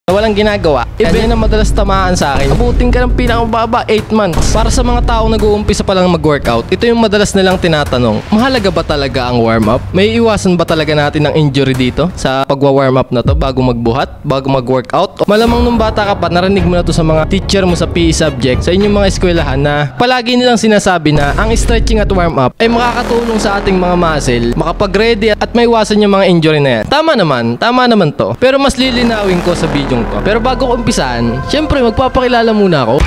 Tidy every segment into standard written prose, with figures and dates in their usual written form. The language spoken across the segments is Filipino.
na walang ginagawa, yan ang madalas tamaan sa akin. Abutin ka ng pinakamababa 8 months. Para sa mga taong nag-uumpisa pa lang mag-workout, ito yung madalas nilang tinatanong, mahalaga ba talaga ang warm-up? May iwasan ba talaga natin ang injury dito sa pagwa-warm up na to bago magbuhat, bago mag-workout? Malamang nung bata ka pa, narinig mo na to sa mga teacher mo sa PE subject, sa inyong mga eskwelahan na palagi nilang sinasabi na ang stretching at warm-up ay makakatulong sa ating mga muscle, makapag-ready at may iwasan yung mga injury na yan. Tama naman to. Pero mas lilinawin ko sa video to. Pero bago ko umpisan, syempre magpapakilala muna ako.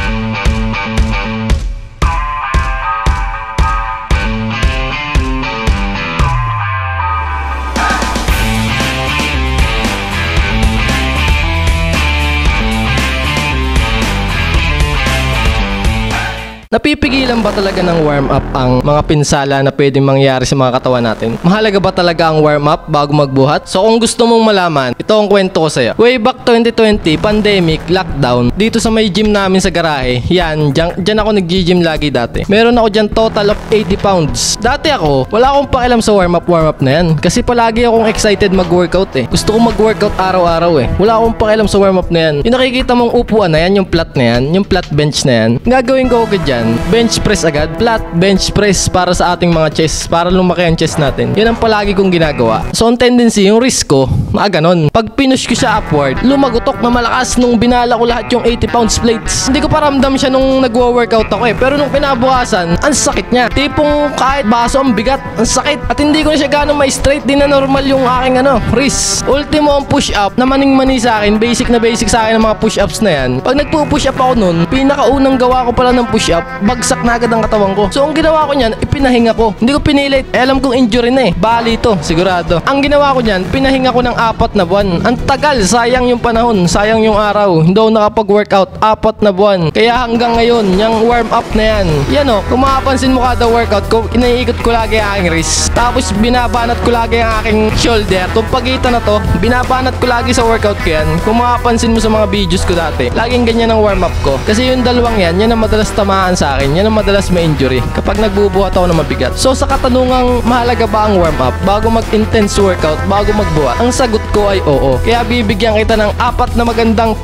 Napipigilan ba talaga ng warm-up ang mga pinsala na pwedeng mangyari sa mga katawan natin? Mahalaga ba talaga ang warm-up bago magbuhat? So kung gusto mong malaman, ito ang kwento ko sa'yo. Way back 2020, pandemic, lockdown, dito sa may gym namin sa garahe, dyan ako nag-gym lagi dati. Meron ako dyan total of 80 pounds. Dati ako, wala akong pakialam sa warm-up na yan. Kasi palagi akong excited mag-workout eh. Gusto ko mag-workout araw-araw eh. Wala akong pakialam sa warm-up na yan. Yung nakikita mong upuan na yan, yung flat na yan, yung flat bench na yan, gagawin ko agad dyan. Bench press agad, flat bench press para sa ating mga chest, para lumaki ang chest natin. Yan ang palagi kong ginagawa. So ang tendency, yung wrist ko, ganon. Pag pinush ko siya upward, lumagutok na malakas nung binala ko lahat yung 80 pounds plates. Hindi ko paramdam siya nung nagwo-workout ako eh. Pero nung pinabukasan, ang sakit niya. Tipong kahit baso ang bigat, ang sakit. At hindi ko na siya gano'ng ma-straight, di na normal yung aking wrist. Ultimo ang push-up na maning-mani sa akin, basic na basic sa akin ang mga push-ups na yan. Pag nagpo-push up ako nun, pinakaunang gawa ko pala ng push-up, bagsak na agad ang katawan ko. So ang ginawa ko niyan, ipinahinga ko. Hindi ko pinilit. Alam kong injury na eh. Bali ito, sigurado. Ang ginawa ko niyan, pinahinga ko ng 4 na buwan. Ang tagal, sayang yung panahon, sayang yung araw. Hindi ako nakapag-workout 4 na buwan. Kaya hanggang ngayon, yung warm up na yan. Yan o, kung makapansin mo kada workout ko, inaiikot ko lagi ang aking wrist. Tapos binabanat ko lagi ang aking shoulder. Itong pagitan na to, binabanat ko lagi sa workout ko yan. Kung makapansin mo sa mga videos ko dati, laging ganyan ang warm up ko. Kasi yung dalawang yan ang madalas tamaan sa akin. Yan ang madalas may injury kapag nagbubuhat ako ng mabigat. So sa katanungang mahalaga ba ang warm up bago mag-intense workout, bago magbuhat, ang sagot ko ay oo. Kaya bibigyan kita ng 4 na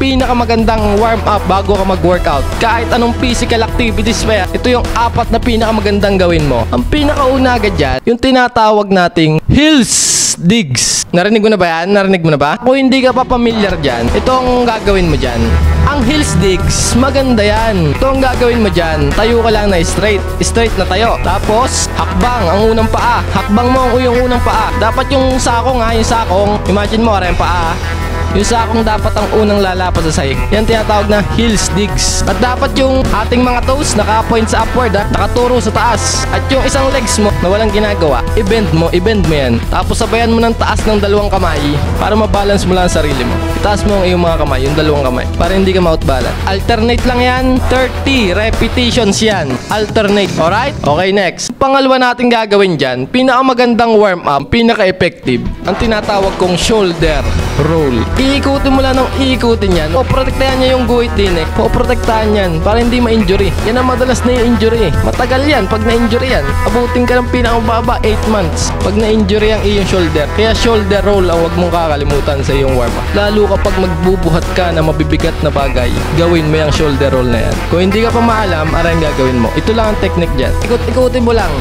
pinakamagandang warm up bago ka mag-workout. Kahit anong physical activities pa yan, ito yung 4 na pinakamagandang gawin mo. Ang pinakauna agad dyan, yung tinatawag nating heels digs. Narinig mo na ba yan? Narinig mo na ba? Kung hindi ka pa familiar dyan, ito ang gagawin mo dyan. Ang heels digs, maganda yan. Ito ang gagawin mo dyan. Tayo ka lang na straight. Straight na tayo. Tapos, hakbang ang unang paa. Hakbang mo yung unang paa. Dapat yung sakong yung sakong. Imagine mo, yung paa. Yung sakong dapat ang unang lalapat sa sahig. Yan tinatawag na heels digs. At dapat yung ating mga toes naka-point sa upward nakaturo sa taas. At yung isang legs mo na walang ginagawa, i-bend mo yan. Tapos sabayan mo ng taas ng 2 kamay para mabalance mo lang ang sarili mo. Itaas mo ang iyong mga kamay, yung 2 kamay, para hindi ka ma-outbalance. Alternate lang yan, 30 repetitions yan. Alternate, alright? Okay, next. Pangalawa natin gagawin dyan, pinakamagandang warm up, pinaka-effective, ang tinatawag kong shoulder roll. Iikutin mo lang ng iikutin yan. Poprotektahan niya yung guhit din eh. Poprotektahan yan para hindi ma-injury. Yan ang madalas na yung injury eh. Matagal yan pag na-injury yan. Abutin ka ng pinakamababa 8 months pag na-injury ang iyong shoulder. Kaya shoulder roll ang huwag mong kakalimutan sa iyong warm up. Lalo kapag magbubuhat ka na mabibigat na bagay, gawin mo yung shoulder roll na yan. Kung hindi ka pa maalam, aray gagawin mo. Ito lang ang technique dyan. Ikot-ikutin mo lang.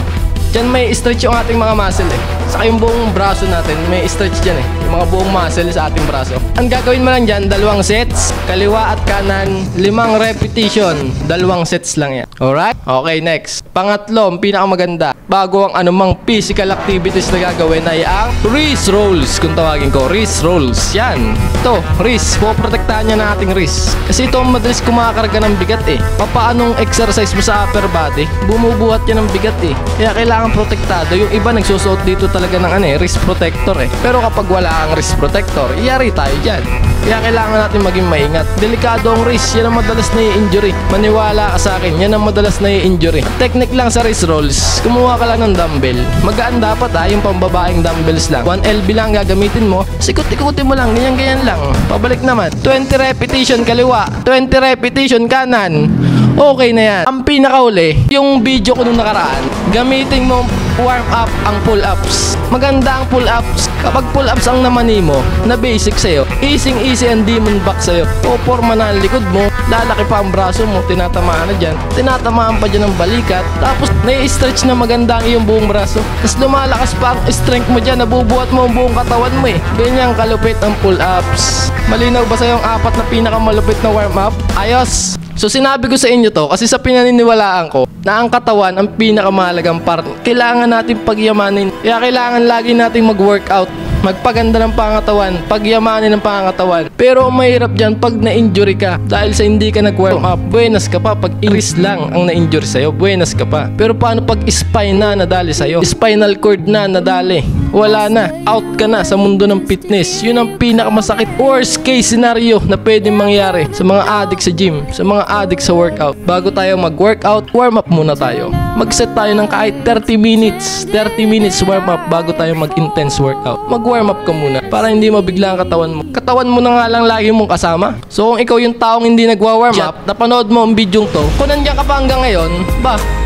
Diyan may stretch yung ating mga muscle eh. Saka yung buong braso natin, may stretch dyan eh. Yung mga buong muscle sa ating braso. Ang gagawin mo lang dyan, 2 sets. Kaliwa at kanan, 5 repetition. 2 sets lang yan. Alright? Okay, next. Pangatlo, ang pinakamaganda. Bago ang anumang physical activities na gagawin ay ang wrist rolls. Kung tawagin ko, wrist rolls. Yan. Ito, wrist. Poprotektahan niya na ating wrist. Kasi ito ang madalas kumakarga ng bigat eh. Papaanong exercise mo sa upper body, bumubuhat yan ng bigat eh. Kaya kailangan protektado. Yung iba nagsusuot dito talaga ng wrist protector eh. Pero kapag wala kang wrist protector, iyari tayo dyan. Kaya kailangan natin maging maingat. Delikado ang wrist, yan ang madalas na i-injury. Maniwala ka sa akin, yan ang madalas na i-injury. Technique lang sa wrist rolls, kumuha ka lang ng dumbbell. Magaan dapat yung pambabaeng dumbbells lang. 1 LB lang gagamitin mo, sikot-ikutin mo lang, ganyan-ganyan lang. Pabalik naman. 20 repetition kaliwa, 20 repetition kanan. Okay na yan. Ang pinakauli, yung video ko nung nakaraan, gamitin mo warm up ang pull-ups. Maganda ang pull-ups. Kapag pull-ups ang namani mo, na basic sa'yo, easy ang demon back sa'yo. Poporma na ang likod mo, lalaki pa ang braso mo, tinatamaan na dyan. Tinatamaan pa dyan ang balikat. Tapos, nai-stretch na maganda ang iyong buong braso. Tapos lumalakas pa ang strength mo dyan, nabubuhat mo ang buong katawan mo eh. Ganyan kalupit ang pull-ups. Malinaw ba sa'yo ang 4 na pinakamalupit na warm-up? Ayos! So sinabi ko sa inyo to kasi sa pinaniniwalaan ko na ang katawan ang pinakamahalagang part. Kailangan natin pagyamanin. Kaya kailangan lagi nating mag-workout. Magpaganda ng pangatawan, pagyamanin ng pangatawan. Pero ang mahirap dyan pag na-injury ka dahil sa hindi ka nag-warm up. Buenas ka pa pag iris lang ang na-injury sa'yo. Buenas ka pa. Pero paano pag spine na nadali sa'yo? Spinal cord na nadali. Wala na. Out ka na sa mundo ng fitness. Yun ang pinakamasakit worst case scenario na pwedeng mangyari sa mga addict sa gym, sa mga addict sa workout. Bago tayo mag-workout, warm up muna tayo. Mag-set tayo ng kahit 30 minutes. 30 minutes warm up bago tayo mag-intense workout. Mag-warm up ka muna para hindi mabigla ang katawan mo. Katawan mo na nga lang lagi mong kasama. So kung ikaw yung taong hindi nagwa-warm up, napanood mo ang bidyong to, kung nandiyan ka pa hanggang ngayon,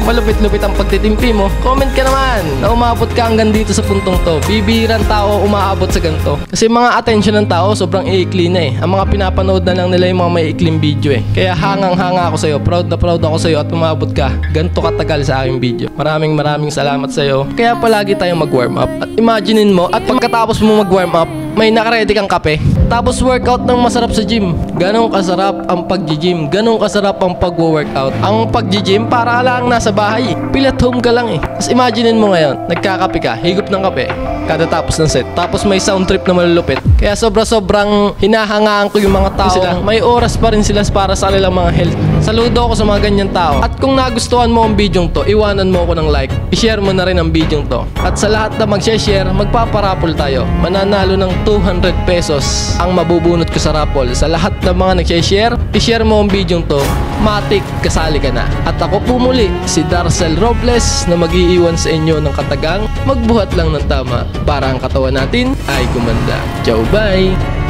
malupit-lupit ang pagtitimpi mo, comment ka naman na umabot ka hanggang dito sa puntong to. Bibirang tao umaabot sa ganito. Kasi mga attention ng tao sobrang iikli na eh. Ang mga pinapanood na lang nila yung mga may ikling video eh. Kaya hangang-hanga ako sa'yo. Proud na proud ako sa'yo at umabot ka ganito katagal sa aking video. Maraming salamat sa'yo. Kaya palagi tayong mag-warm up. At imaginein mo at pagkatapos mo mag-warm up, may nakaredy kang kape. Tapos workout ng masarap sa gym. Ganong kasarap ang pag-gym. Ganong kasarap ang pag-workout. Ang pag-gym para lang nasa bahay. Feel at home ka lang eh. Tapos imaginein mo ngayon, nagkakape ka, higop ng kape kada tapos ng set. Tapos may sound trip na malulupit. Kaya sobrang hinahangaan ko yung mga tao sila. May oras pa rin sila para sa kanilang mga health. Saludo ako sa mga ganyan tao. At kung nagustuhan mo ang bidyong to, iwanan mo ako ng like. I-share mo na rin ang bidyong to. At sa lahat na mag-share, magpaparapol tayo. Mananalo ng 200 pesos ang mabubunot ko sa raffle. Sa lahat ng mga nag-share, i-share mo ang bidyong to. Matik, kasali ka na. At ako pumuli, si Darcel Robles na mag-iiwan sa inyo ng katagang magbuhat lang ng tama para ang katawan natin ay gumanda. Ciao, bye!